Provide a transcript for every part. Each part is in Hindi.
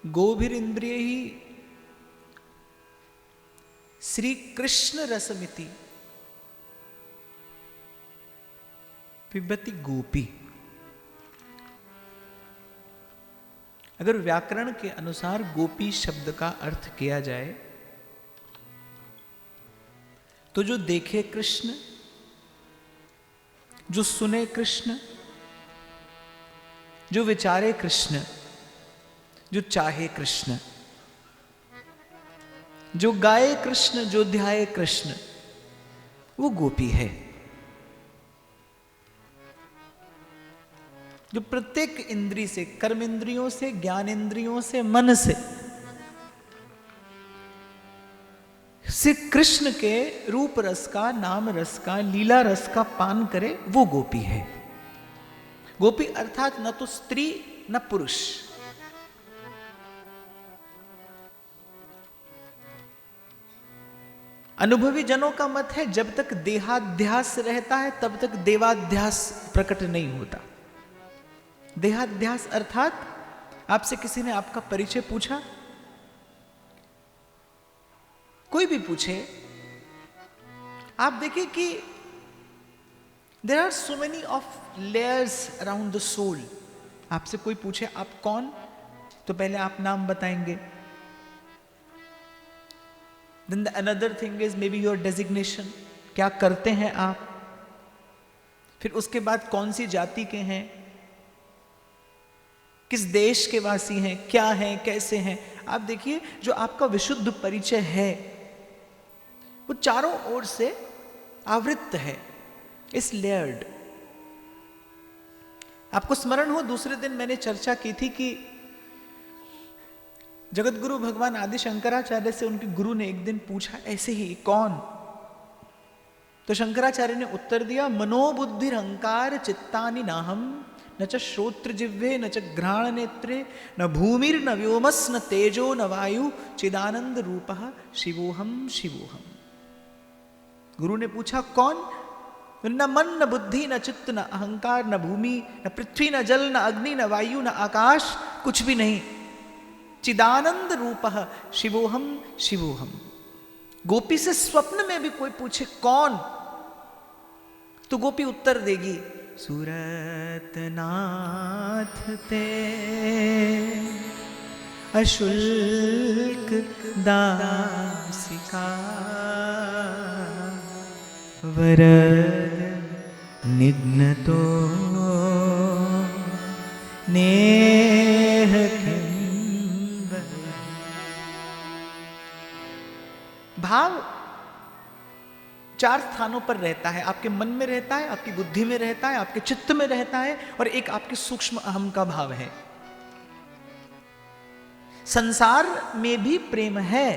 गोभिरिंद्रिय ही श्री कृष्ण रसमिति पिबति गोपी। अगर व्याकरण के अनुसार गोपी शब्द का अर्थ किया जाए तो जो देखे कृष्ण, जो सुने कृष्ण, जो विचारे कृष्ण, जो चाहे कृष्ण, जो गाए कृष्ण, जो ध्याए कृष्ण, वो गोपी है। जो प्रत्येक इंद्री से, कर्म इंद्रियों से, ज्ञान इंद्रियों से, मन से कृष्ण के रूप रस का, नाम रस का, लीला रस का पान करे, वो गोपी है। गोपी अर्थात न तो स्त्री न पुरुष। अनुभवी जनों का मत है जब तक देहाध्यास रहता है तब तक देवाध्यास प्रकट नहीं होता। देहाध्यास अर्थात आपसे किसी ने आपका परिचय पूछा, कोई भी पूछे, आप देखिए कि there are so many of layers around the soul. आपसे कोई पूछे आप कौन, तो पहले आप नाम बताएंगे। Then the another thing is maybe your designation, क्या करते हैं आप। फिर उसके बाद कौन सी जाति के हैं, किस देश के वासी हैं, क्या हैं, कैसे हैं। आप देखिए जो आपका विशुद्ध परिचय है वो चारों ओर से आवृत्त है, इस लेयर्ड। आपको स्मरण हो दूसरे दिन मैंने चर्चा की थी कि जगत गुरु भगवान आदि शंकराचार्य से उनके गुरु ने एक दिन पूछा ऐसे ही, कौन। तो शंकराचार्य ने उत्तर दिया, मनोबुद्धिरहंकार चित्तानि नाहम, न च श्रोत्र जिह्वे न च घ्राण नेत्रे, न भूमिर्न व्योमस् न तेजो न वायु, चिदानंद रूपः शिवोहम शिवोहम। गुरु ने पूछा कौन। न मन न बुद्धि न चित्त न अहंकार न भूमि न पृथ्वी न जल न अग्नि न वायु न आकाश, कुछ भी नहीं। चिदानंद रूपः शिवोहम शिवोहम। गोपी से स्वप्न में भी कोई पूछे कौन, तो गोपी उत्तर देगी, सूरत नाथ ते अशुल्क दासिका, वरद निघ्नतो नेह किंब। भाव चार स्थानों पर रहता है, आपके मन में रहता है, आपकी बुद्धि में रहता है, आपके चित्त में रहता है, और एक आपके सूक्ष्म अहम का भाव है। संसार में भी प्रेम है,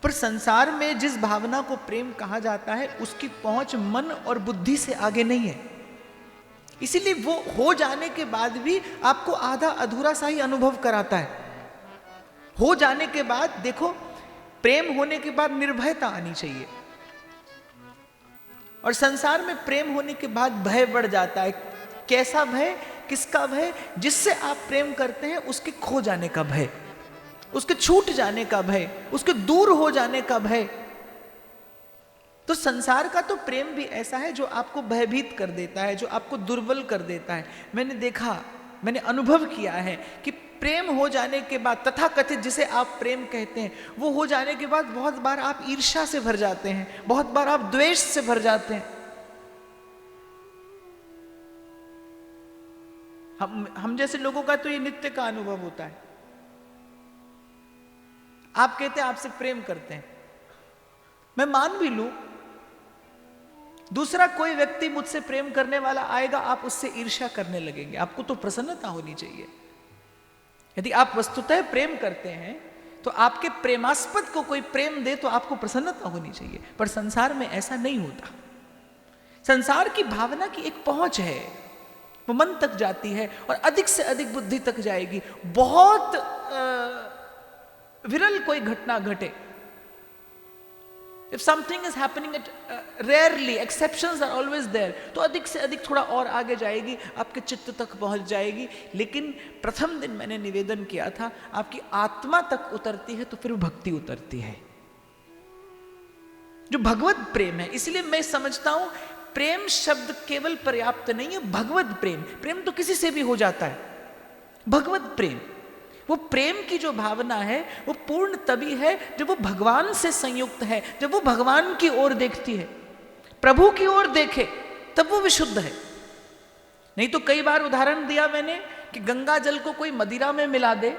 पर संसार में जिस भावना को प्रेम कहा जाता है उसकी पहुंच मन और बुद्धि से आगे नहीं है। इसीलिए वो हो जाने के बाद भी आपको आधा अधूरा सा ही अनुभव कराता है। हो जाने के बाद देखो, प्रेम होने के बाद निर्भयता आनी चाहिए, और संसार में प्रेम होने के बाद भय बढ़ जाता है। कैसा भय, किसका भय? जिससे आप प्रेम करते हैं उसके खो जाने का भय, उसके छूट जाने का भय, उसके दूर हो जाने का भय। तो संसार का तो प्रेम भी ऐसा है जो आपको भयभीत कर देता है, जो आपको दुर्बल कर देता है। मैंने देखा, मैंने अनुभव किया है कि प्रेम हो जाने के बाद, तथाकथित जिसे आप प्रेम कहते हैं, वो हो जाने के बाद बहुत बार आप ईर्ष्या से भर जाते हैं, बहुत बार आप द्वेष से भर जाते हैं। हम जैसे लोगों का तो ये नित्य का अनुभव होता है। आप कहते हैं आपसे प्रेम करते हैं, मैं मान भी लूं, दूसरा कोई व्यक्ति मुझसे प्रेम करने वाला आएगा, आप उससे ईर्ष्या करने लगेंगे। आपको तो प्रसन्नता होनी चाहिए। यदि आप वस्तुतः प्रेम करते हैं तो आपके प्रेमास्पद को कोई प्रेम दे तो आपको प्रसन्नता होनी चाहिए, पर संसार में ऐसा नहीं होता। संसार की भावना की एक पहुंच है, वो मन तक जाती है और अधिक से अधिक बुद्धि तक जाएगी। बहुत विरल कोई घटना घटे If something is happening at rarely, exceptions are always there, तो अधिक से अधिक थोड़ा और आगे जाएगी, आपके चित्त तक पहुंच जाएगी। लेकिन प्रथम दिन मैंने निवेदन किया था, आपकी आत्मा तक उतरती है तो फिर भक्ति उतरती है, जो भगवत प्रेम है। इसलिए मैं समझता हूं प्रेम शब्द केवल पर्याप्त नहीं है, भगवत प्रेम, प्रेम तो किसी से भी हो जाता है, भगवत प्रेम, वो प्रेम की जो भावना है वो पूर्ण तभी है जब वो भगवान से संयुक्त है, जब वो भगवान की ओर देखती है, प्रभु की ओर देखे, तब वो विशुद्ध है। नहीं तो कई बार उदाहरण दिया मैंने कि गंगा जल को कोई मदिरा में मिला दे,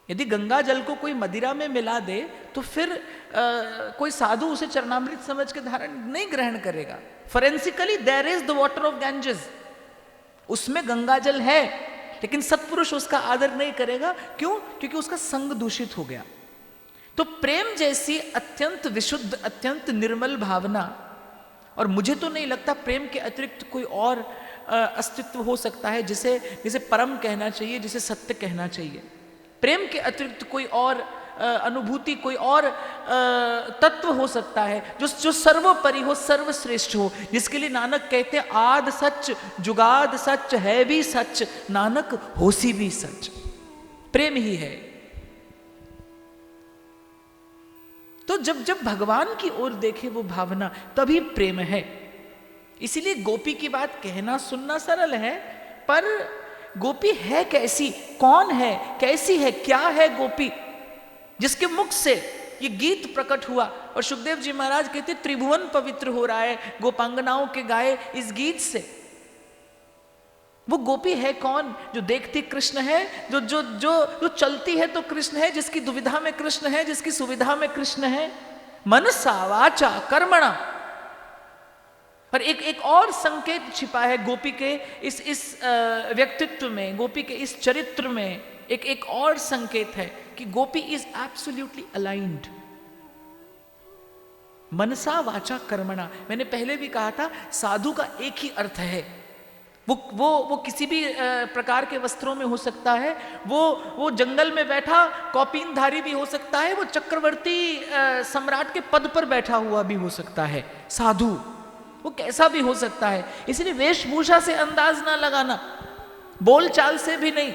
यदि गंगा जल को कोई मदिरा में मिला दे तो फिर कोई साधु उसे चरणामृत समझ के धारण नहीं ग्रहण करेगा। Forensically there is the water of Ganges, उसमें गंगा जल है, लेकिन सत्पुरुष उसका आदर नहीं करेगा। क्यों? क्योंकि उसका संग दूषित हो गया। तो प्रेम जैसी अत्यंत विशुद्ध, अत्यंत निर्मल भावना, और मुझे तो नहीं लगता प्रेम के अतिरिक्त कोई और अस्तित्व हो सकता है जिसे परम कहना चाहिए, जिसे सत्य कहना चाहिए। प्रेम के अतिरिक्त कोई और अनुभूति, कोई और तत्व हो सकता है जो सर्वोपरि हो, सर्वश्रेष्ठ हो, जिसके लिए नानक कहते हैं आद सच जुगाद सच है भी सच, नानक होसी भी सच। प्रेम ही है। तो जब भगवान की ओर देखे वो भावना, तभी प्रेम है। इसीलिए गोपी की बात कहना सुनना सरल है, पर गोपी है कैसी, कौन है, कैसी है, क्या है गोपी, जिसके मुख से ये गीत प्रकट हुआ। और सुखदेव जी महाराज कहते त्रिभुवन पवित्र हो रहा है गोपांगनाओं के गाए इस गीत से। वो गोपी है कौन? जो देखती कृष्ण है, जो जो जो जो चलती है तो कृष्ण है, जिसकी दुविधा में कृष्ण है, जिसकी सुविधा में कृष्ण है। मनसा वाचा कर्मणा। पर एक और संकेत छिपा है गोपी के इस व्यक्तित्व में, गोपी के इस चरित्र में एक और संकेत है कि गोपी इज एब्सोल्युटली अलाइंड। मनसा वाचा कर्मणा, मैंने पहले भी कहा था साधु का एक ही अर्थ है। वो किसी भी प्रकार के वस्त्रों में हो सकता है, वो जंगल में बैठा कौपीनधारी भी हो सकता है, वो चक्रवर्ती सम्राट के पद पर बैठा हुआ भी हो सकता है। साधु वो कैसा भी हो सकता है। इसलिए वेशभूषा से अंदाज ना लगाना, बोलचाल से भी नहीं।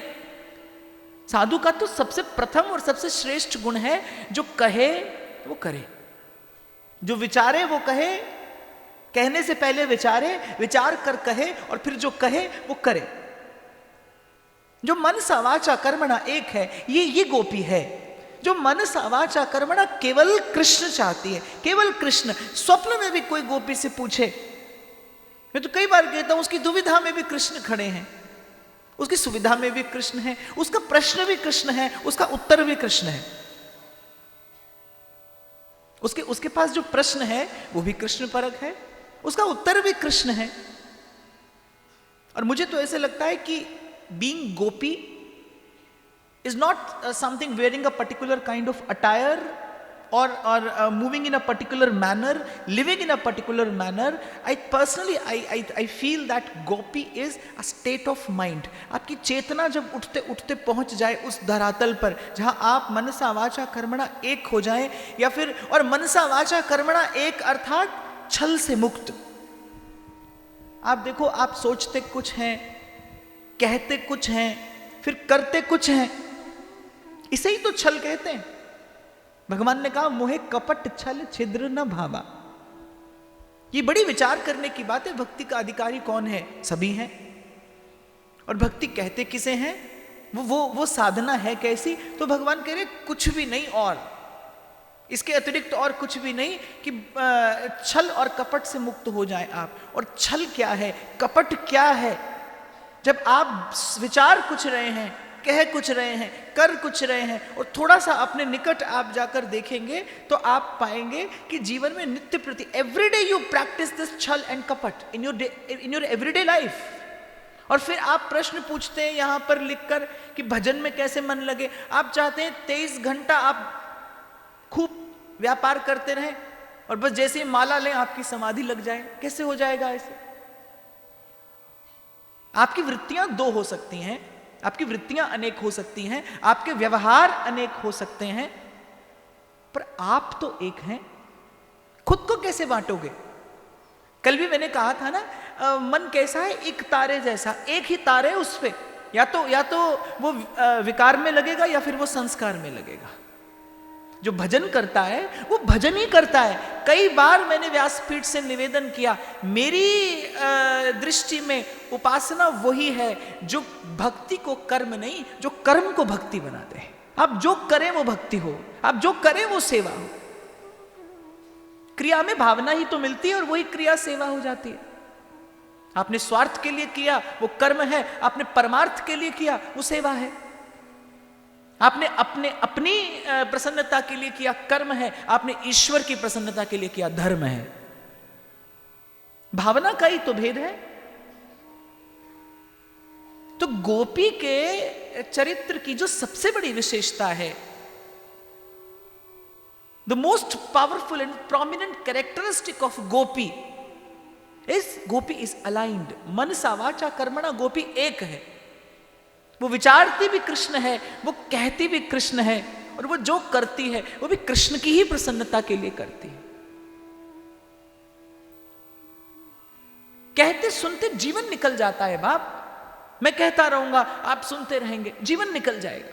साधु का तो सबसे प्रथम और सबसे श्रेष्ठ गुण है जो कहे वो करे, जो विचारे वो कहे, कहने से पहले विचारे, विचार कर कहे, और फिर जो कहे वो करे। जो मनसा वाचा कर्मणा एक है, ये गोपी है जो मनसा वाचा कर्मणा केवल कृष्ण चाहती है, केवल कृष्ण। स्वप्न में भी कोई गोपी से पूछे, मैं तो कई बार कहता हूं उसकी दुविधा में भी कृष्ण खड़े हैं, उसकी सुविधा में भी कृष्ण है, उसका प्रश्न भी कृष्ण है, उसका उत्तर भी कृष्ण है। उसके पास जो प्रश्न है वो भी कृष्ण परक है, उसका उत्तर भी कृष्ण है। और मुझे तो ऐसे लगता है कि being Gopi is not something wearing a particular kind of attire or moving in a particular manner, living in a particular manner. I feel that gopi is a state of mind. आपकी चेतना जब उठते उठते पहुंच जाए उस धरातल पर जहां आप मनसा वाचा कर्मणा एक हो जाए, या फिर और मनसा वाचा कर्मणा एक अर्थात छल से मुक्त। आप देखो, आप सोचते कुछ हैं, कहते कुछ हैं, फिर करते कुछ हैं, इसे ही तो छल कहते हैं। भगवान ने कहा मोहे कपट छल छिद्र न भावा। ये बड़ी विचार करने की बात है। भक्ति का अधिकारी कौन है? सभी हैं। और भक्ति कहते किसे हैं? वो साधना है कैसी? तो भगवान कह रहे कुछ भी नहीं, और इसके अतिरिक्त और कुछ भी नहीं कि छल और कपट से मुक्त हो जाए आप। और छल क्या है, कपट क्या है? जब आप विचार कुछ रहे हैं, कह कुछ रहे हैं, कर कुछ रहे हैं, और थोड़ा सा अपने निकट आप जाकर देखेंगे तो आप पाएंगे कि जीवन में नित्य प्रति एवरीडे यू प्रैक्टिस दिस छल एंड कपट इन योर एवरीडे लाइफ। और फिर आप प्रश्न पूछते हैं यहां पर लिखकर कि भजन में कैसे मन लगे। आप चाहते हैं 23 घंटा आप खूब व्यापार करते रहें और बस जैसे ही माला लें आपकी समाधि लग जाए। कैसे हो जाएगा ऐसे? आपकी वृत्तियां दो हो सकती हैं, आपकी वृत्तियां अनेक हो सकती हैं, आपके व्यवहार अनेक हो सकते हैं, पर आप तो एक हैं, खुद को कैसे बांटोगे? कल भी मैंने कहा था ना, मन कैसा है, एक तारे जैसा, एक ही तारे उस पे, या तो वो विकार में लगेगा या फिर वो संस्कार में लगेगा। जो भजन करता है वो भजन ही करता है। कई बार मैंने व्यासपीठ से निवेदन किया, मेरी दृष्टि में उपासना वही है जो भक्ति को कर्म नहीं, जो कर्म को भक्ति बनाते हैं। आप जो करें वो भक्ति हो, आप जो करें वो सेवा हो। क्रिया में भावना ही तो मिलती है और वही क्रिया सेवा हो जाती है। आपने स्वार्थ के लिए किया वो कर्म है, आपने परमार्थ के लिए किया वो सेवा है। आपने अपनी प्रसन्नता के लिए किया कर्म है, आपने ईश्वर की प्रसन्नता के लिए किया धर्म है। भावना का ही तो भेद है। तो गोपी के चरित्र की जो सबसे बड़ी विशेषता है, the most powerful and prominent characteristic of gopi is aligned. मनसा वाचा कर्मणा गोपी एक है। वो विचारती भी कृष्ण है, वो कहती भी कृष्ण है, और वो जो करती है वो भी कृष्ण की ही प्रसन्नता के लिए करती है। कहते सुनते जीवन निकल जाता है बाप। मैं कहता रहूंगा, आप सुनते रहेंगे, जीवन निकल जाएगा।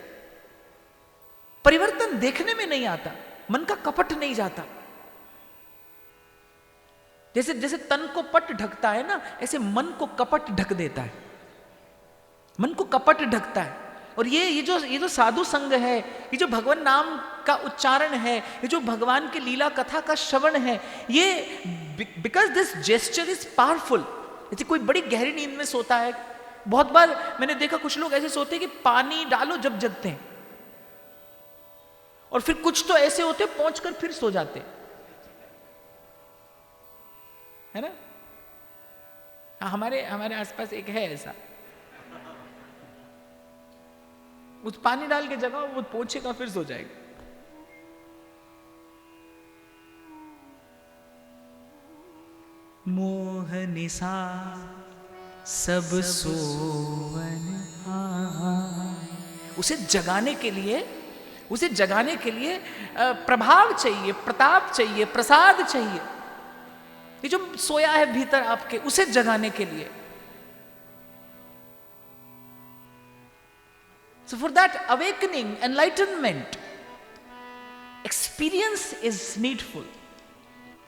परिवर्तन देखने में नहीं आता, मन का कपट नहीं जाता। जैसे जैसे तन को पट ढकता है ना, ऐसे मन को कपट ढक देता है। मन को कपट ढकता है। और ये जो साधु संग है, ये जो भगवान नाम का उच्चारण है, ये जो भगवान की लीला कथा का श्रवण है, ये because this gesture is powerful. जैसे कोई बड़ी गहरी नींद में सोता है, बहुत बार मैंने देखा कुछ लोग ऐसे सोते हैं कि पानी डालो जब जगते हैं, और फिर कुछ तो ऐसे होते हैं पहुंच कर फिर सो जाते हैं, है ना। हमारे आसपास एक है ऐसा, उस पानी डाल के जगह वो पहुंचेगा फिर सो जाएगा। मोह निशा सब सोवन उसे जगाने के लिए प्रभाव चाहिए, प्रताप चाहिए, प्रसाद चाहिए। ये जो सोया है भीतर आपके, उसे जगाने के लिए। So for that awakening, enlightenment, experience is needful.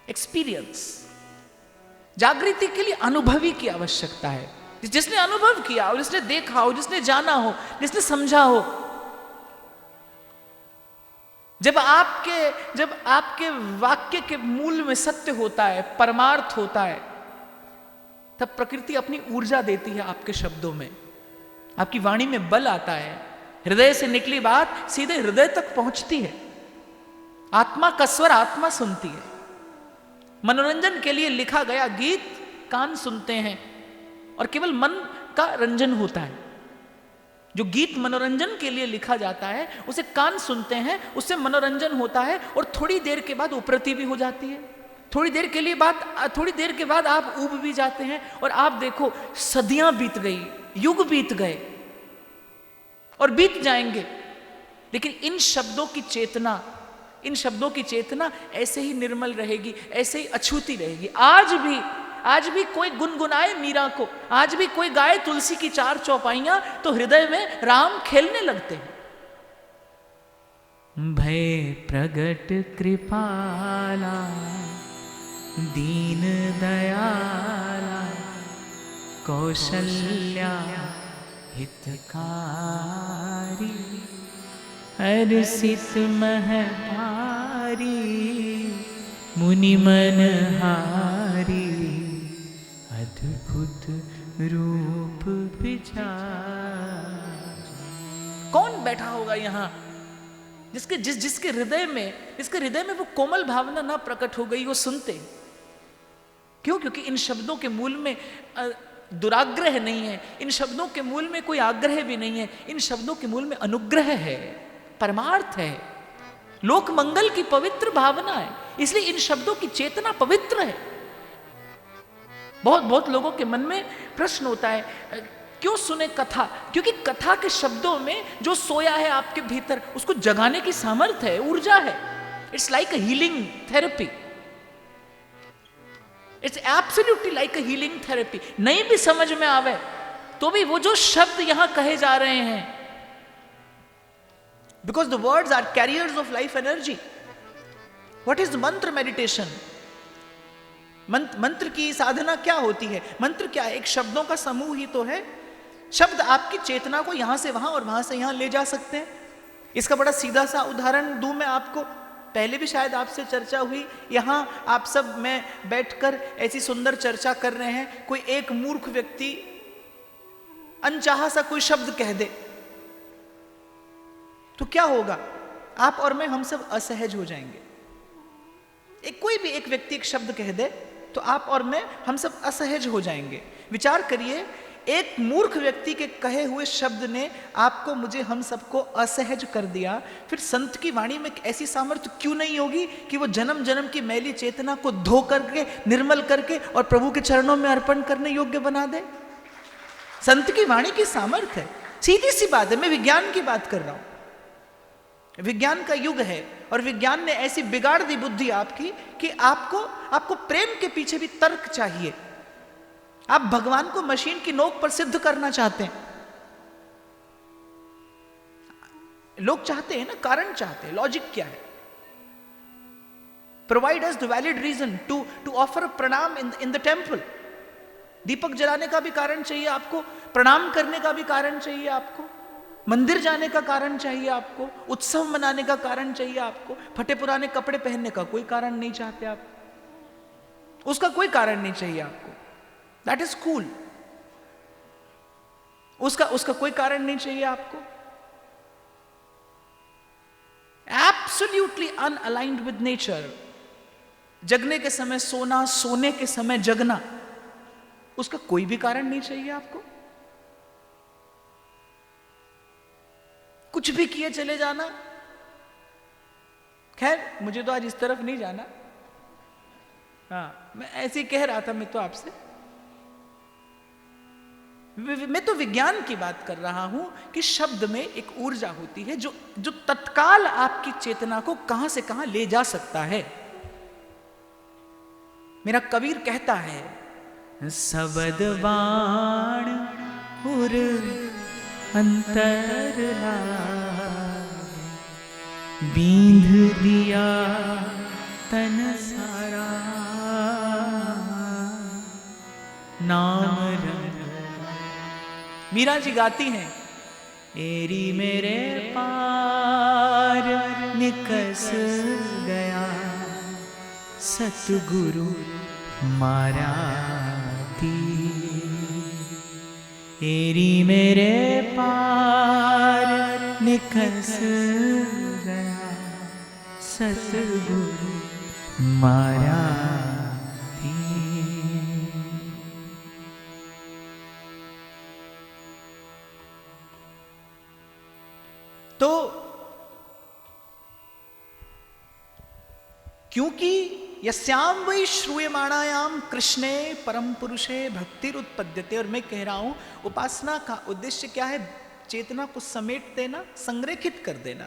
Experience. जागृति के लिए अनुभवी की आवश्यकता है। जिसने अनुभव किया हो, जिसने देखा हो, जिसने जाना हो, जिसने समझा हो। जब आपके वाक्य के मूल में सत्य होता है, परमार्थ होता है, तब प्रकृति अपनी ऊर्जा देती है आपके शब्दों में। आपकी वाणी में बल आता है। हृदय से निकली बात सीधे हृदय तक पहुंचती है। आत्मा का स्वर आत्मा सुनती है। मनोरंजन के लिए लिखा गया गीत कान सुनते हैं, और केवल मन का रंजन होता है। जो गीत मनोरंजन के लिए लिखा जाता है उसे कान सुनते हैं, उससे मनोरंजन होता है, और थोड़ी देर के बाद उपरति भी हो जाती है। थोड़ी देर के बाद आप ऊब भी जाते हैं, और आप देखो सदियां बीत गई, युग बीत गए और बीत जाएंगे, लेकिन इन शब्दों की चेतना ऐसे ही निर्मल रहेगी, ऐसे ही अछूती रहेगी। आज भी कोई गुनगुनाए मीरा को, आज भी कोई गाए तुलसी की 4 चौपाइयां, तो हृदय में राम खेलने लगते हैं। भय प्रगट कृपाला दीन दयाला कौशल्या हितकारी हर्षित महभारी मुनि मनहारी अद्भुत रूप विचार। कौन बैठा होगा यहाँ जिसके हृदय में वो कोमल भावना ना प्रकट हो गई, वो सुनते क्यों? क्योंकि इन शब्दों के मूल में दुराग्रह नहीं है, इन शब्दों के मूल में कोई आग्रह भी नहीं है, इन शब्दों के मूल में अनुग्रह है, परमार्थ है, लोक मंगल की पवित्र भावना है। इसलिए इन शब्दों की चेतना पवित्र है। बहुत लोगों के मन में प्रश्न होता है, क्यों सुने कथा? क्योंकि कथा के शब्दों में जो सोया है आपके भीतर, उसको जगाने की सामर्थ्य है, ऊर्जा है। It's like a healing therapy, it's absolutely like a healing therapy. नहीं भी समझ में आवे तो भी वो जो शब्द यहां कहे जा रहे हैं, because the words are carriers of life energy. What is mantra meditation? मंत्र की साधना क्या होती है? मंत्र क्या है? एक शब्दों का समूह ही तो है। शब्द आपकी चेतना को यहां से वहां और वहां से यहां ले जा सकते हैं। इसका बड़ा सीधा सा उदाहरण दूं मैं आपको, पहले भी शायद आपसे चर्चा हुई। यहां आप सब में बैठकर ऐसी सुंदर चर्चा कर रहे हैं, कोई एक मूर्ख व्यक्ति अनचाहा सा कोई शब्द कह दे तो क्या होगा? आप और मैं, हम सब असहज हो जाएंगे। कोई भी एक व्यक्ति एक शब्द कह दे तो आप और मैं, हम सब असहज हो जाएंगे। विचार करिए, एक मूर्ख व्यक्ति के कहे हुए शब्द ने आपको, मुझे, हम सबको असहज कर दिया। फिर संत की वाणी में ऐसी सामर्थ्य क्यों नहीं होगी कि वो जन्म जन्म की मैली चेतना को धो करके, निर्मल करके और प्रभु के चरणों में अर्पण करने योग्य बना दे? संत की वाणी की सामर्थ्य है। सीधी सी बात है, मैं विज्ञान की बात कर रहा हूं। विज्ञान का युग है और विज्ञान ने ऐसी बिगाड़ दी बुद्धि आपकी कि आपको प्रेम के पीछे भी तर्क चाहिए। आप भगवान को मशीन की नोक पर सिद्ध करना चाहते हैं। लोग चाहते हैं ना, कारण चाहते हैं। लॉजिक क्या है? Provide us the valid reason to offer प्रणाम इन द टेम्पल। दीपक जलाने का भी कारण चाहिए आपको, प्रणाम करने का भी कारण चाहिए आपको, मंदिर जाने का कारण चाहिए आपको, उत्सव मनाने का कारण चाहिए आपको। फटे पुराने कपड़े पहनने का कोई कारण नहीं चाहते आप, उसका कोई कारण नहीं चाहिए आपको। That is cool. उसका कोई कारण नहीं चाहिए आपको। Absolutely unaligned with nature. जगने के समय सोना, सोने के समय जगना, उसका कोई भी कारण नहीं चाहिए आपको। कुछ भी किए चले जाना। खैर, मुझे तो आज इस तरफ नहीं जाना। हाँ, मैं ऐसे ही कह रहा था मैं तो आपसे। मैं तो विज्ञान की बात कर रहा हूं कि शब्द में एक ऊर्जा होती है जो तत्काल आपकी चेतना को कहां से कहां ले जा सकता है। मेरा कबीर कहता है, सबद बाण उर अंतर बींध दिया तन सारा, नाम रंग। मीरा जी गाती हैं, एरी मेरे पार निकस गया, सतगुरु मारा एरी मेरे पार निकस गया, सतगुरु मारा थी। तो क्योंकि यस्याम वै श्रूयमाणायाम कृष्णे परम पुरुषे भक्तिरुत्पद्यते। और मैं कह रहा हूं, उपासना का उद्देश्य क्या है? चेतना को समेट देना, संरेखित कर देना।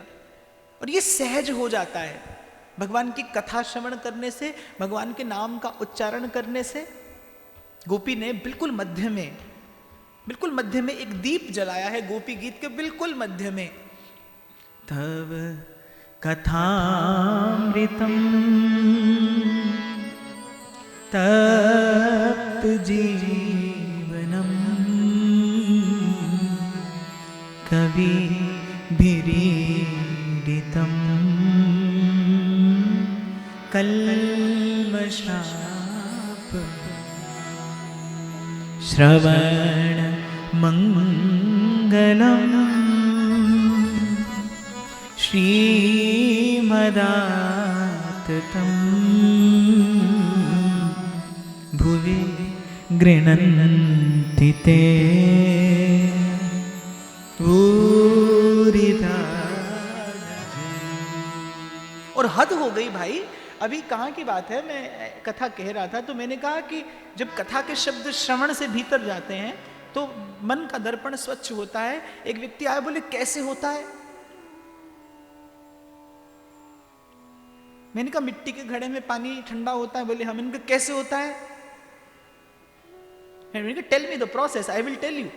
और ये सहज हो जाता है भगवान की कथा श्रवण करने से, भगवान के नाम का उच्चारण करने से। गोपी ने बिल्कुल मध्य में एक दीप जलाया है, गोपी गीत के बिल्कुल मध्य में। तव कथामृतम तप्त जीवनम कवि भिरीडितम कल्मषाप श्रवण मंगलम श्रीमदाततं भुवि गृह्णन्ति ते भूरिदा। और हद हो गई भाई, अभी कहाँ की बात है, मैं कथा कह रहा था तो मैंने कहा कि जब कथा के शब्द श्रवण से भीतर जाते हैं तो मन का दर्पण स्वच्छ होता है। एक व्यक्ति आए, बोले कैसे होता है? मैंने कहा मिट्टी के घड़े में पानी ठंडा होता है। बोले हम। इनका कैसे होता है? मैंने कहा tell me the process, I will tell you.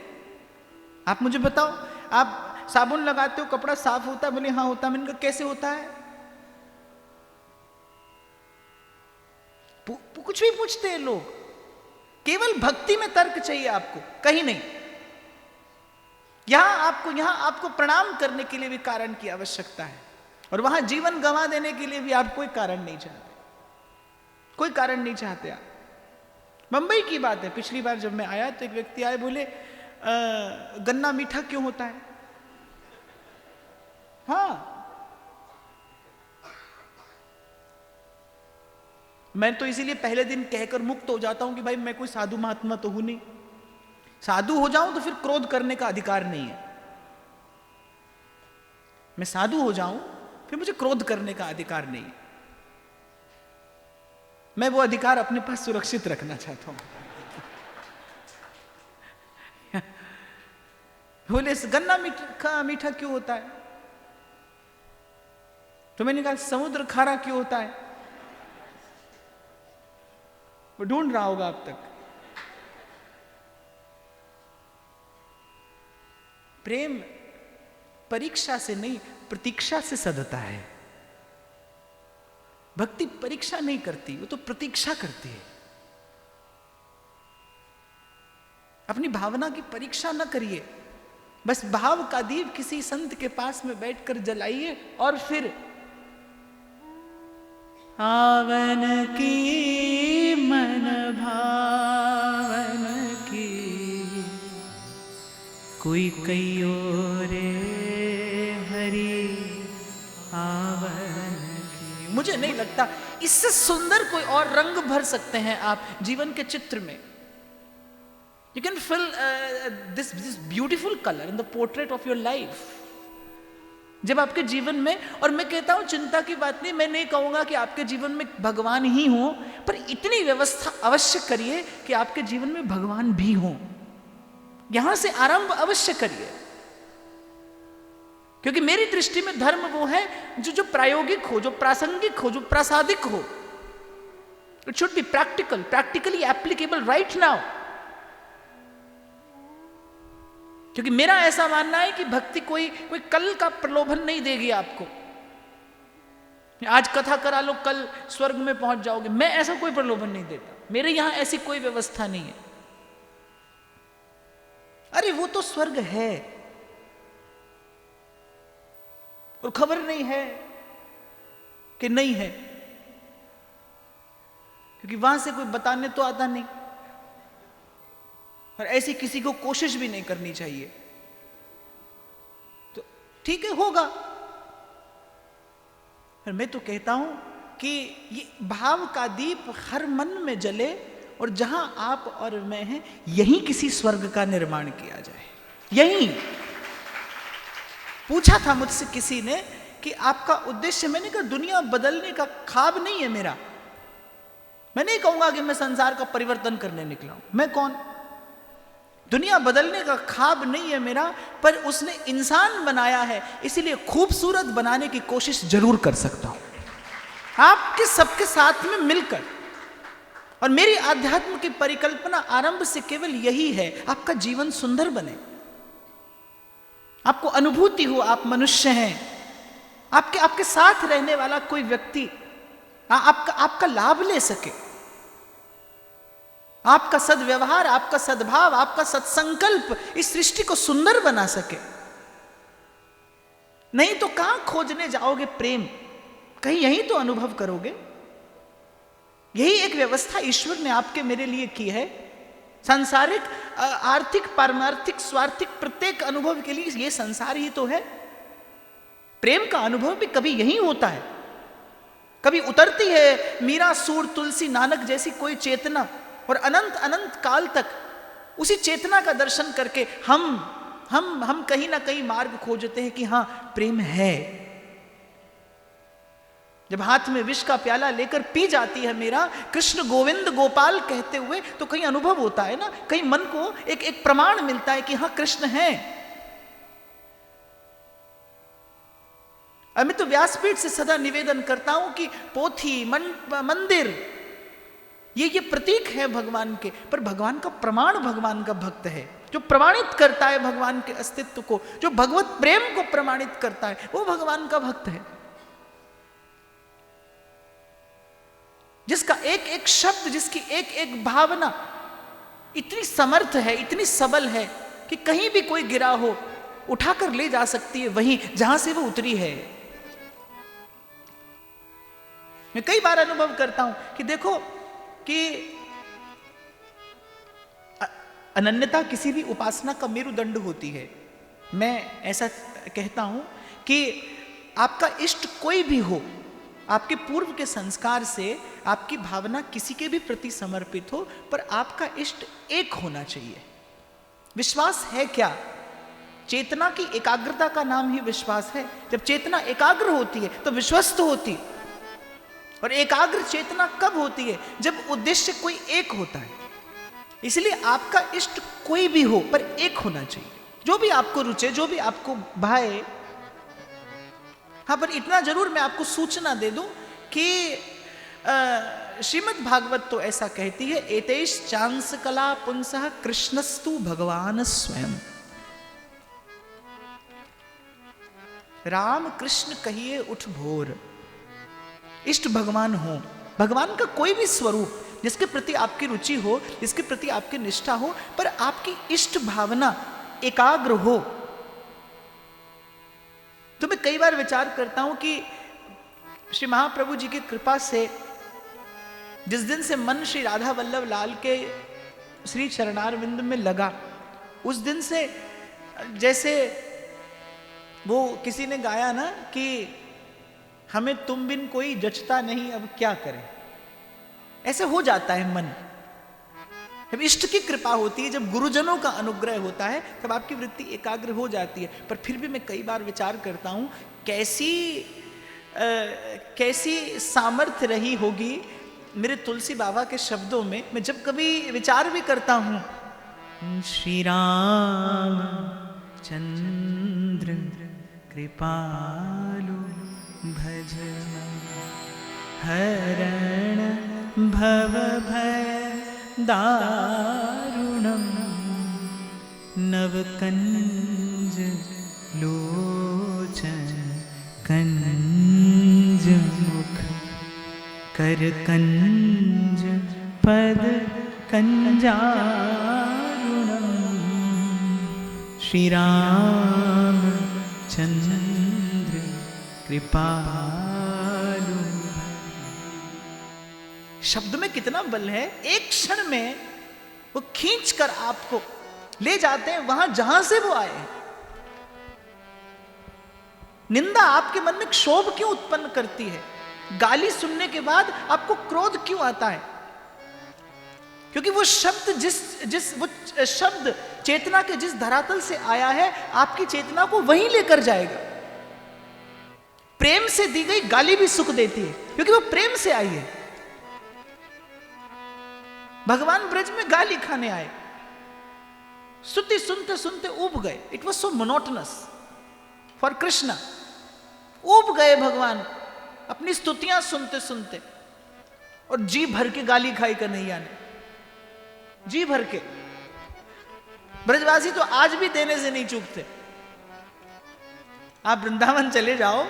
आप मुझे बताओ, आप साबुन लगाते हो कपड़ा साफ होता है? बोले हाँ होता है। मैंने कहा कैसे होता है? कुछ भी पूछते हैं लोग। केवल भक्ति में तर्क चाहिए आपको, कहीं नहीं। यहां आपको प्रणाम करने के लिए भी कारण की आवश्यकता है, और वहां जीवन गंवा देने के लिए भी आप कोई कारण नहीं चाहते, कोई कारण नहीं चाहते आप। मुंबई की बात है, पिछली बार जब मैं आया तो एक व्यक्ति आए, बोले गन्ना मीठा क्यों होता है? हाँ, मैं तो इसीलिए पहले दिन कहकर मुक्त हो जाता हूं कि भाई मैं कोई साधु महात्मा तो हूं नहीं। साधु हो जाऊं तो फिर क्रोध करने का अधिकार नहीं है। मैं साधु हो जाऊं फिर मुझे क्रोध करने का अधिकार नहीं है। मैं वो अधिकार अपने पास सुरक्षित रखना चाहता हूं। बोले गन्ना मीठा क्यों होता है? तो मैंने कहा समुद्र खारा क्यों होता है? वो ढूंढ रहा होगा अब तक। प्रेम परीक्षा से नहीं, प्रतीक्षा से सधता है। भक्ति परीक्षा नहीं करती, वो तो प्रतीक्षा करती है। अपनी भावना की परीक्षा न करिए, बस भाव का दीप किसी संत के पास में बैठकर जलाइए, और फिर आवन की मन भावन की कोई कहियो रे हरि आवन की। मुझे नहीं लगता इससे सुंदर कोई और रंग भर सकते हैं आप जीवन के चित्र में। You can fill this beautiful colour in the portrait of your life. जब आपके जीवन में, और मैं कहता हूं चिंता की बात नहीं, मैं नहीं कहूंगा कि आपके जीवन में भगवान ही हो, पर इतनी व्यवस्था अवश्य करिए कि आपके जीवन में भगवान भी हो। यहां से आरंभ अवश्य करिए, क्योंकि मेरी दृष्टि में धर्म वो है जो प्रायोगिक हो, जो प्रासंगिक हो, जो प्रासादिक हो। It should be practically applicable right now. क्योंकि मेरा ऐसा मानना है कि भक्ति कोई कल का प्रलोभन नहीं देगी आपको। आज कथा करा लो, कल स्वर्ग में पहुंच जाओगे, मैं ऐसा कोई प्रलोभन नहीं देता। मेरे यहां ऐसी कोई व्यवस्था नहीं है। अरे वो तो स्वर्ग है, और खबर नहीं है कि नहीं है, क्योंकि वहां से कोई बताने तो आता नहीं, और ऐसी किसी को कोशिश भी नहीं करनी चाहिए। तो ठीक है, होगा। पर मैं तो कहता हूं कि ये भाव का दीप हर मन में जले, और जहां आप और मैं हैं, यहीं किसी स्वर्ग का निर्माण किया जाए। यहीं पूछा था मुझसे किसी ने कि आपका उद्देश्य, मैंने कहा दुनिया बदलने का ख्वाब नहीं है मेरा। मैं नहीं कहूंगा कि मैं संसार का परिवर्तन करने निकला हूं, मैं कौन? दुनिया बदलने का ख्वाब नहीं है मेरा, पर उसने इंसान बनाया है, इसीलिए खूबसूरत बनाने की कोशिश जरूर कर सकता हूं, आपके सबके साथ में मिलकर। और मेरी आध्यात्म की परिकल्पना आरंभ से केवल यही है, आपका जीवन सुंदर बने, आपको अनुभूति हो आप मनुष्य हैं, आपके साथ रहने वाला कोई व्यक्ति आपका लाभ ले सके, आपका सद्व्यवहार, आपका सद्भाव, आपका सत्संकल्प इस सृष्टि को सुंदर बना सके। नहीं तो कहां खोजने जाओगे प्रेम? कहीं यही तो अनुभव करोगे। यही एक व्यवस्था ईश्वर ने आपके मेरे लिए की है। सांसारिक, आर्थिक, पारमार्थिक, स्वार्थिक प्रत्येक अनुभव के लिए यह संसार ही तो है। प्रेम का अनुभव भी कभी यही होता है, कभी उतरती है मीरा, सूर, तुलसी, नानक जैसी कोई चेतना, और अनंत अनंत काल तक उसी चेतना का दर्शन करके हम कहीं ना कहीं मार्ग खोजते हैं कि हां प्रेम है। जब हाथ में विष का प्याला लेकर पी जाती है मेरा कृष्ण गोविंद गोपाल कहते हुए, तो कहीं अनुभव होता है ना, कहीं मन को एक प्रमाण मिलता है कि हां कृष्ण है। और मैं तो व्यासपीठ से सदा निवेदन करता हूं कि पोथी मंदिर ये प्रतीक है भगवान के, पर भगवान का प्रमाण भगवान का भक्त है, जो प्रमाणित करता है भगवान के अस्तित्व को, जो भगवत प्रेम को प्रमाणित करता है, वो भगवान का भक्त है। जिसका एक एक शब्द, जिसकी एक एक भावना इतनी समर्थ है, इतनी सबल है कि कहीं भी कोई गिरा हो उठाकर ले जा सकती है वहीं जहां से वो उतरी है। मैं कई बार अनुभव करता हूं कि देखो कि अनन्यता किसी भी उपासना का मेरुदंड होती है। मैं ऐसा कहता हूं कि आपका इष्ट कोई भी हो, आपके पूर्व के संस्कार से आपकी भावना किसी के भी प्रति समर्पित हो, पर आपका इष्ट एक होना चाहिए। विश्वास है क्या? चेतना की एकाग्रता का नाम ही विश्वास है। जब चेतना एकाग्र होती है तो विश्वस्त होती है, और एकाग्र चेतना कब होती है? जब उद्देश्य कोई एक होता है। इसलिए आपका इष्ट कोई भी हो पर एक होना चाहिए, जो भी आपको रुचे, जो भी आपको भाए। हाँ, पर इतना जरूर मैं आपको सूचना दे दूं कि श्रीमद् भागवत तो ऐसा कहती है, एतेश चांस कला पुंसः कृष्णस्तु भगवान स्वयं। राम कृष्ण कहिए उठ भोर। इष्ट भगवान हो, भगवान का कोई भी स्वरूप जिसके प्रति आपकी रुचि हो, जिसके प्रति आपकी निष्ठा हो, पर आपकी इष्ट भावना एकाग्र हो। तो मैं कई बार विचार करता हूं कि श्री महाप्रभु जी की कृपा से जिस दिन से मन श्री राधा वल्लभ लाल के श्री चरणारविंद में लगा, उस दिन से जैसे वो किसी ने गाया ना कि हमें तुम बिन कोई जचता नहीं, अब क्या करें, ऐसे हो जाता है मन। जब इष्ट की कृपा होती है, जब गुरुजनों का अनुग्रह होता है, तब आपकी वृत्ति एकाग्र हो जाती है। पर फिर भी मैं कई बार विचार करता हूं कैसी सामर्थ्य रही होगी मेरे तुलसी बाबा के शब्दों में। मैं जब कभी विचार भी करता हूं, श्री राम चंद्र कृपालु भजन हरण भव भय दारुणम नव कंज लोचन कंज मुख कर कंज पद कंजारुणम श्री राम चंद्र कृपालु। शब्द में कितना बल है। एक क्षण में वो खींच कर आपको ले जाते हैं वहां जहां से वो आए। निंदा आपके मन में क्षोभ क्यों उत्पन्न करती है? गाली सुनने के बाद आपको क्रोध क्यों आता है? क्योंकि वो शब्द वो शब्द चेतना के जिस धरातल से आया है, आपकी चेतना को वहीं लेकर जाएगा। प्रेम से दी गई गाली भी सुख देती है, क्योंकि वो प्रेम से आई है। भगवान ब्रज में गाली खाने आए, स्तुति सुनते सुनते ऊब गए। It was so monotonous for Krishna. ऊब गए भगवान अपनी स्तुतियां सुनते सुनते, और जी भर के गाली खाई कन्हैया ने, जी भर के। ब्रजवासी तो आज भी देने से नहीं चूकते। आप वृंदावन चले जाओ,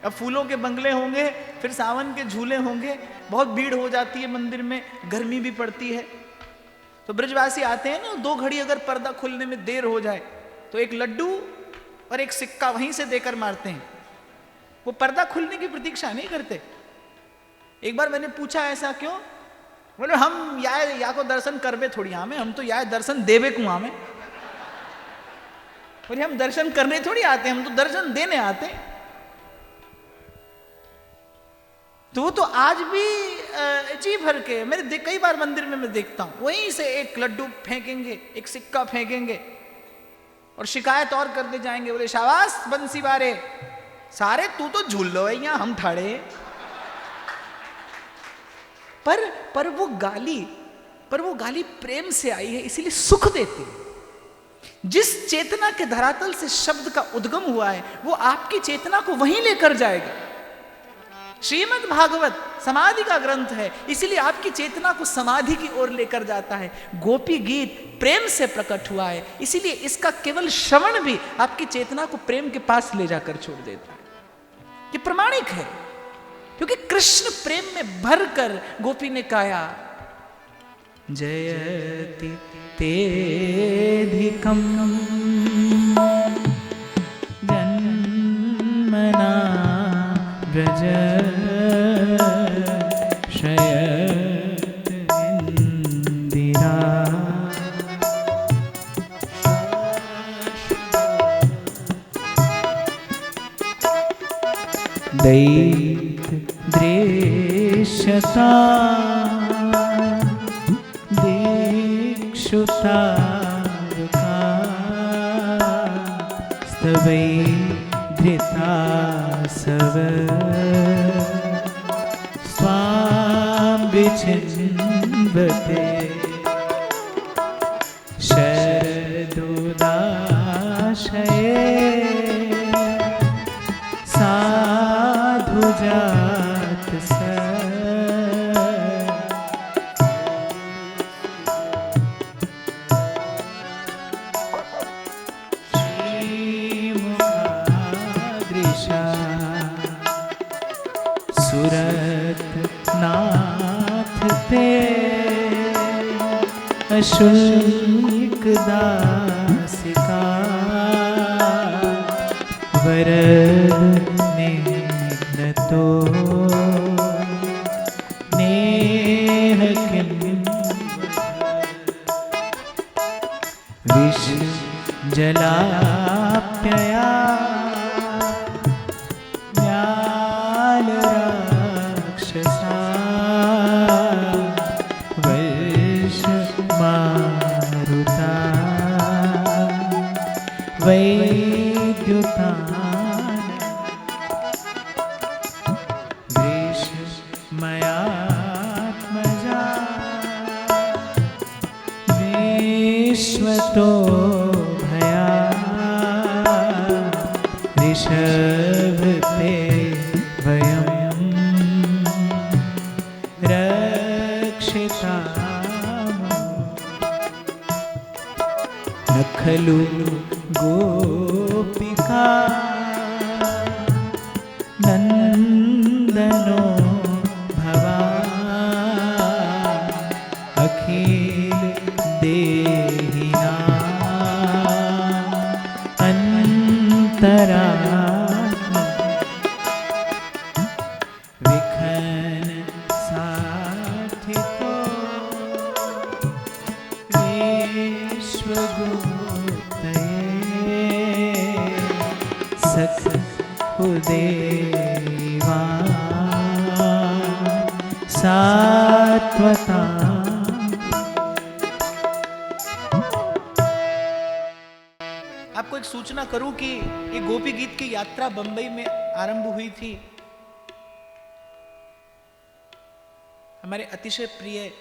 अब फूलों के बंगले होंगे, फिर सावन के झूले होंगे, बहुत भीड़ हो जाती है मंदिर में, गर्मी भी पड़ती है। तो ब्रजवासी आते हैं ना, 2 घड़ी अगर पर्दा खुलने में देर हो जाए तो एक लड्डू और एक सिक्का वहीं से देकर मारते हैं। वो पर्दा खुलने की प्रतीक्षा नहीं करते। एक बार मैंने पूछा ऐसा क्यों? बोले हम या को दर्शन करबे थोड़ी हमें, हम तो या दर्शन देवे कुआं में। बोले हम दर्शन करने थोड़ी आते हैं, हम तो दर्शन देने आते हैं। तो वो तो आज भी जी भर के मेरे कई बार मंदिर में मैं देखता हूं, वहीं से एक लड्डू फेंकेंगे, एक सिक्का फेंकेंगे और शिकायत और करते जाएंगे। बोले शाबाश बंसी बारे, सारे तू तो झूल लो है, यहां हम ठाड़े। पर वो गाली प्रेम से आई है, इसीलिए सुख देती है। जिस चेतना के धरातल से शब्द का उद्गम हुआ है वो आपकी चेतना को वहीं लेकर जाएगा। श्रीमद् भागवत समाधि का ग्रंथ है, इसीलिए आपकी चेतना को समाधि की ओर लेकर जाता है। गोपी गीत प्रेम से प्रकट हुआ है, इसीलिए इसका केवल श्रवण भी आपकी चेतना को प्रेम के पास ले जाकर छोड़ देता है। ये प्रमाणिक है, क्योंकि कृष्ण प्रेम में भरकर गोपी ने गाया, जयति तेधिकं जन्मना व्रज शयत इंदिरा। दैत दृश्यता दीक्षुतारुका स्तवै धृता सव स्वां विचिन्वते शरदोदाशये साधुजात स श्रीमुखादृशा सुरत नाथ ते अशुल्क दासिका वरद तो नेह किं विष जलाप्यया न्याल राक्षसा वैश मारुता वैद्युता मयात्मजा विश्वतो भया ऋषभते वयं रक्षितामो न खलु गोपिका नन्दनो अखिल देहिना अंतरात्मा विखन साथिको विश्वगुप्तये सख देवा सात्वता। आपको एक सूचना करूं कि ये गोपी गीत की यात्रा बंबई में आरंभ हुई थी हमारे अतिशय प्रिय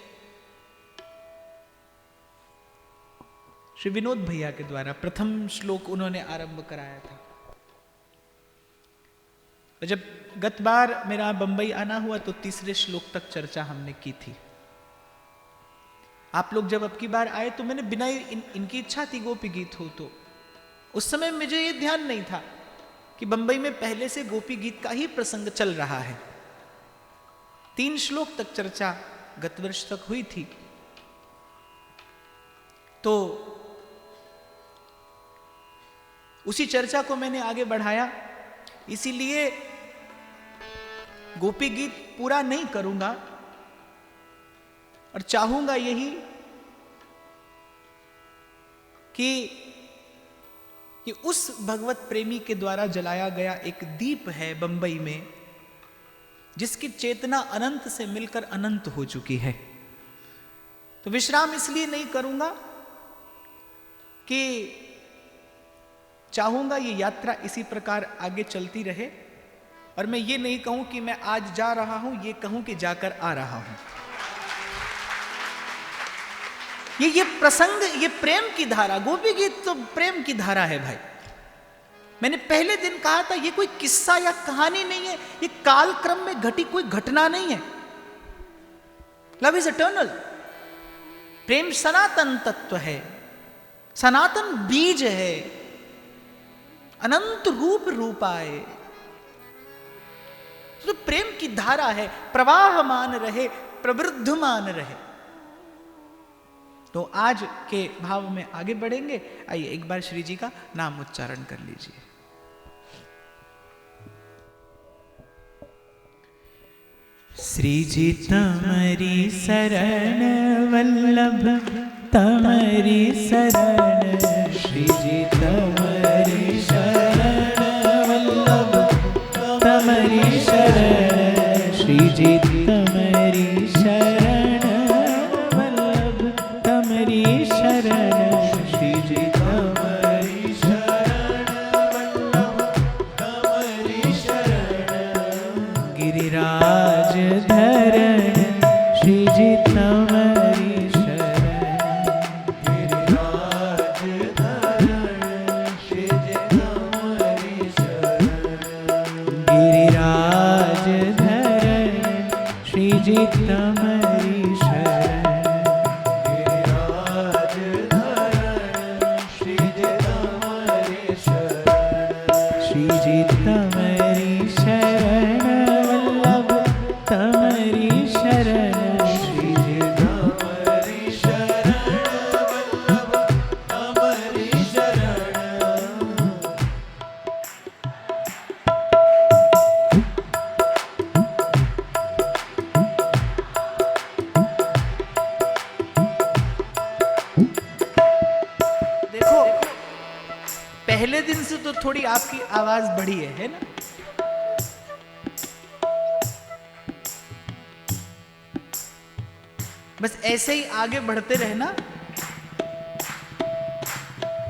श्री विनोद भैया के द्वारा। प्रथम श्लोक उन्होंने आरंभ कराया था। और जब गत बार मेरा बंबई आना हुआ तो तीसरे श्लोक तक चर्चा हमने की थी। आप लोग जब अब की बार आए तो मैंने बिना इनकी इच्छा थी गोपी गीत हो, तो उस समय मुझे ये ध्यान नहीं था कि बंबई में पहले से गोपी गीत का ही प्रसंग चल रहा है। 3 श्लोक तक चर्चा गत वर्ष तक हुई थी। तो उसी चर्चा को मैंने आगे बढ़ाया, इसीलिए गोपी गीत पूरा नहीं करूंगा और चाहूंगा यही कि उस भगवत प्रेमी के द्वारा जलाया गया एक दीप है बंबई में, जिसकी चेतना अनंत से मिलकर अनंत हो चुकी है। तो विश्राम इसलिए नहीं करूंगा कि चाहूंगा ये यात्रा इसी प्रकार आगे चलती रहे, और मैं ये नहीं कहूं कि मैं आज जा रहा हूं, ये कहूं कि जाकर आ रहा हूं। ये प्रसंग, ये प्रेम की धारा, गोपी गीत तो प्रेम की धारा है भाई। मैंने पहले दिन कहा था ये कोई किस्सा या कहानी नहीं है, ये कालक्रम में घटी कोई घटना नहीं है। Love is eternal. प्रेम सनातन तत्व है, सनातन बीज है, अनंत रूप रूपाए। तो प्रेम की धारा है, प्रवाहमान रहे, प्रवृद्धमान रहे। तो आज के भाव में आगे बढ़ेंगे। आइए एक बार श्री जी का नाम उच्चारण कर लीजिए। श्री जी तमरी शरण वल्लभ तमरी शरण, श्री जी तमरी शरण वल्लभ तमरी शरण, श्री जी तमरी शरण वल्लभ तमरी शरण, श्री जी तमरी शरण वल्लभ तमरी शरण। गिरिराज धरण श्री जी तमरी शरण, गिरिराज धरण श्री जी तमरी शरण, गिरिराज धरण श्री जी तमरी शरण, गिरिराज धरण श्री जी तमरी शरण, श्री जी तमरी शरण वल्लभ तमरी शरण, श्री जी तमरी शरण वल्लभ तमरी शरण। देखो पहले दिन से तो थोड़ी आपकी आवाज बढ़ी है ना? बस ऐसे ही आगे बढ़ते रहना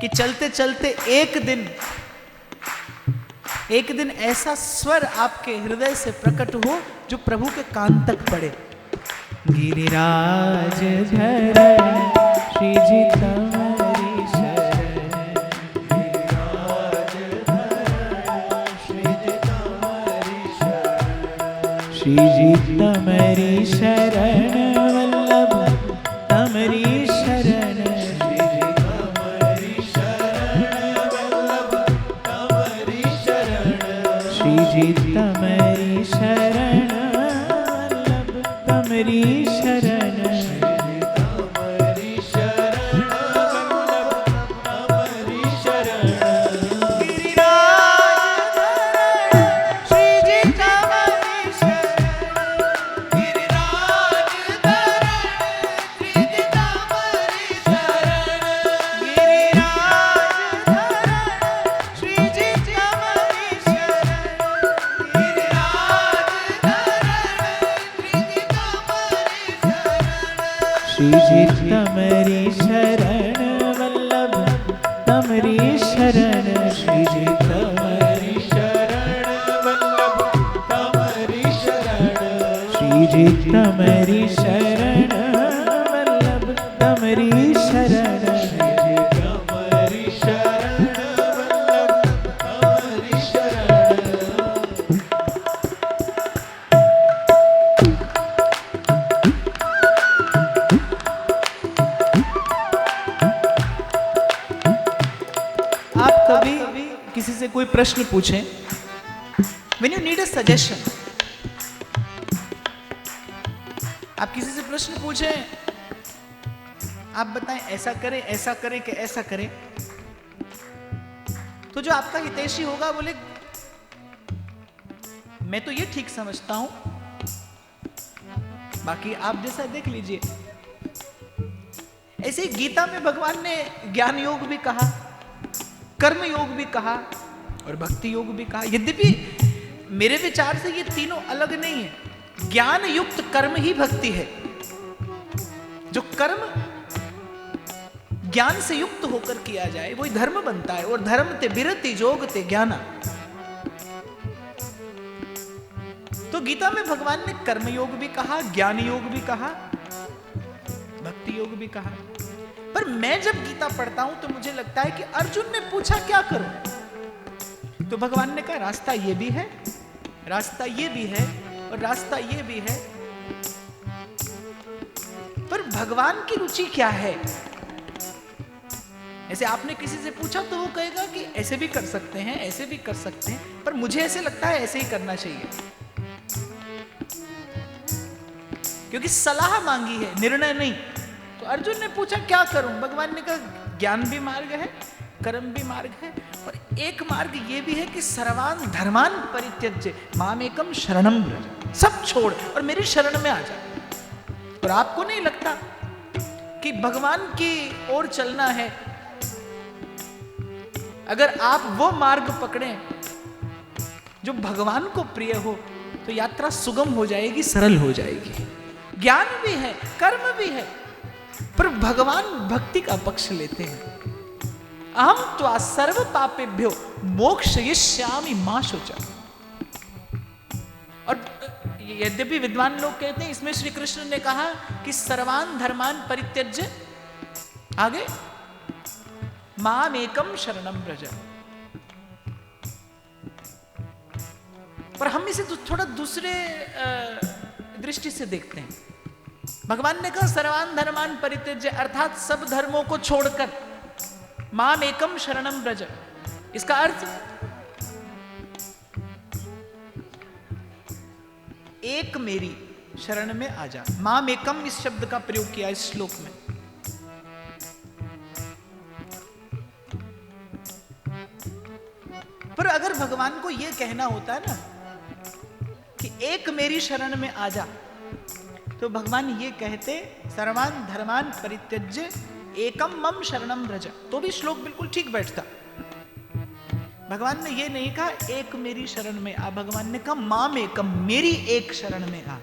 कि चलते चलते एक दिन ऐसा स्वर आपके हृदय से प्रकट हो जो प्रभु के कान तक पड़े। गिरिराज धरण श्री जी तमरी शरण, गिरिराज धरण श्री जी तमरी शरण, श्री जी तमरी शरण वल्लभ तमरी शरण, श्री जी तमरी शरण वल्लभ तमरी शरण, श्री जी तमरी शरण वल्लभ तमरी शरण, श्री जी तमरी शरण वल्लभ तमरी शरण। गिरिराज धरण श्री जी तमरी शरण, गिरिराज धरण श्री जी तमरी शरण, गिरिराज धरण श्री जी तमरी शरण, गिरिराज धरण श्री जी तमरी शरण, श्री जी तमरी शरण वल्लभ तमरी शरण, श्री जी तमरी शरण वल्लभ तमरी शरण, श्री जी तमरी शरण वल्लभ तमरी शरण। आप कभी किसी से कोई प्रश्न पूछें, when you need a suggestion, आप किसी से प्रश्न पूछें, आप बताएं ऐसा करें कि ऐसा करें, तो जो आपका हितैषी होगा बोले मैं तो ये ठीक समझता हूं, बाकी आप जैसा देख लीजिए। ऐसे ही गीता में भगवान ने ज्ञान योग भी कहा, कर्म योग भी कहा और भक्ति योग भी कहा। यद्यपि मेरे विचार से ये तीनों अलग नहीं है। ज्ञान युक्त कर्म ही भक्ति है। जो कर्म ज्ञान से युक्त होकर किया जाए वही धर्म बनता है। और धर्म ते बिरति जोग ते ज्ञाना। तो गीता में भगवान ने कर्म योग भी कहा, ज्ञान योग भी कहा, भक्ति योग भी कहा। पर मैं जब गीता पढ़ता हूं तो मुझे लगता है कि अर्जुन ने पूछा क्या करूं, तो भगवान ने कहा रास्ता ये भी है, रास्ता ये भी है और रास्ता ये भी है। पर भगवान की रुचि क्या है? ऐसे आपने किसी से पूछा तो वो कहेगा कि ऐसे भी कर सकते हैं, ऐसे भी कर सकते हैं, पर मुझे ऐसे लगता है ऐसे ही करना चाहिए, क्योंकि सलाह मांगी है, निर्णय नहीं। तो अर्जुन ने पूछा क्या करूं, भगवान ने कहा ज्ञान भी मार्ग है, कर्म भी मार्ग है, और एक मार्ग ये भी है कि सर्वान धर्मान परित्यज्य मामेकम शरणम व्रज, सब छोड़ और मेरी शरण में आ जा। और आपको नहीं लगता कि भगवान की ओर चलना है, अगर आप वो मार्ग पकड़ें जो भगवान को प्रिय हो तो यात्रा सुगम हो जाएगी, सरल हो जाएगी। ज्ञान भी है, कर्म भी है, पर भगवान भक्ति का पक्ष लेते हैं। अहम त्वा सर्व पापेभ्यो मोक्षयिष्यामि मा शुचा। और यद्यपि विद्वान लोग कहते हैं इसमें श्री कृष्ण ने कहा कि सर्वान धर्मान परित्यज्य, आगे मामेकम शरणम व्रज। पर हम इसे थोड़ा दूसरे दृष्टि से देखते हैं। भगवान ने कहा सर्वान धर्मान परित्यज्य, अर्थात सब धर्मों को छोड़कर मामेकम शरणम व्रज। इसका अर्थ एक मेरी शरण में आ जा। मामेकम इस शब्द का प्रयोग किया इस श्लोक में। पर अगर भगवान को यह कहना होता है ना कि एक मेरी शरण में आ जा, तो भगवान ये कहते सर्वान धर्मान परित्यज्य एकम मम शरणम व्रज, तो भी श्लोक बिल्कुल ठीक बैठता। भगवान ने ये नहीं कहा एक मेरी शरण में आ, भगवान ने कहा माम एकम, मेरी एक शरण में आ।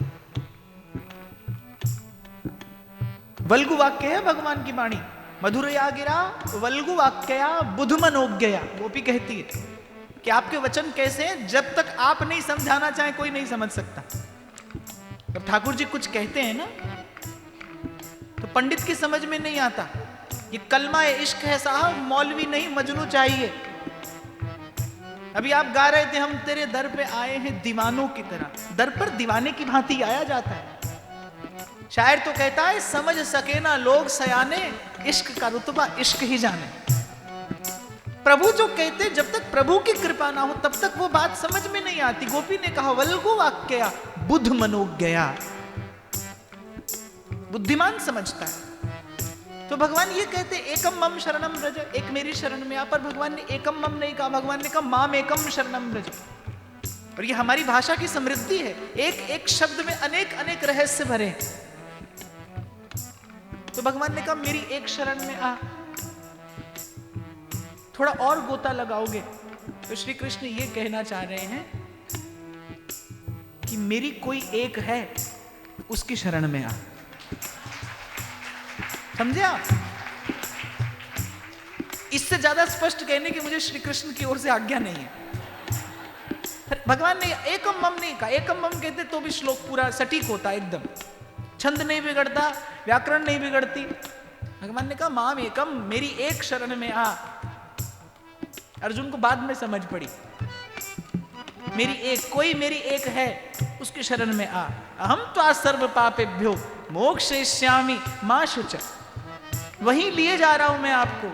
वल्गु वाक्य है भगवान की वाणी, मधुरया गिरा वल्गु वाक्या बुध मनोज्ञया। गोपी कहती है कि आपके वचन कैसे हैं, जब तक आप नहीं समझाना चाहे कोई नहीं समझ सकता। जब ठाकुर जी कुछ कहते हैं ना तो पंडित की समझ में नहीं आता। ये कलमा इश्क है साहब, मौलवी नहीं मजनू चाहिए। अभी आप गा रहे थे हम तेरे दर पे आए हैं दीवानों की तरह। दर पर दीवाने की भांति आया जाता है। शायर तो कहता है समझ सके ना लोग सयाने, इश्क का रुतबा इश्क ही जाने। प्रभु जो कहते जब तक प्रभु की कृपा ना हो तब तक वो बात समझ में नहीं आती। गोपी ने कहा वल्गु वाक्या बुध मनोज्ञया, बुद्धिमान समझता है। तो भगवान ये कहते एकम मम शरणम व्रज, एक मेरी शरण में आ। पर भगवान ने एकम मम नहीं कहा, भगवान ने कहा माम एकम शरणम व्रज। और ये हमारी भाषा की समृद्धि है, एक एक शब्द में अनेक अनेक रहस्य भरे। तो भगवान ने कहा मेरी एक शरण में आ। थोड़ा और गोता लगाओगे तो श्री कृष्ण ये कहना चाह रहे हैं कि मेरी कोई एक है, उसकी शरण में आ। समझे आप? इससे ज्यादा स्पष्ट कहने की मुझे श्री कृष्ण की ओर से आज्ञा नहीं है। भगवान ने एकम मम नहीं कहा, एकम मम कहते तो भी श्लोक पूरा सटीक होता, एकदम छंद नहीं बिगड़ता, व्याकरण नहीं बिगड़ती। भगवान ने कहा माम एकम, मेरी एक शरण में आ। अर्जुन को बाद में समझ पड़ी, मेरी एक, कोई मेरी एक है, उसकी शरण में आ। अहम त्वा सर्व पापेभ्यो मोक्षयिष्यामि मा शुच। वहीं लिए जा रहा हूं मैं आपको।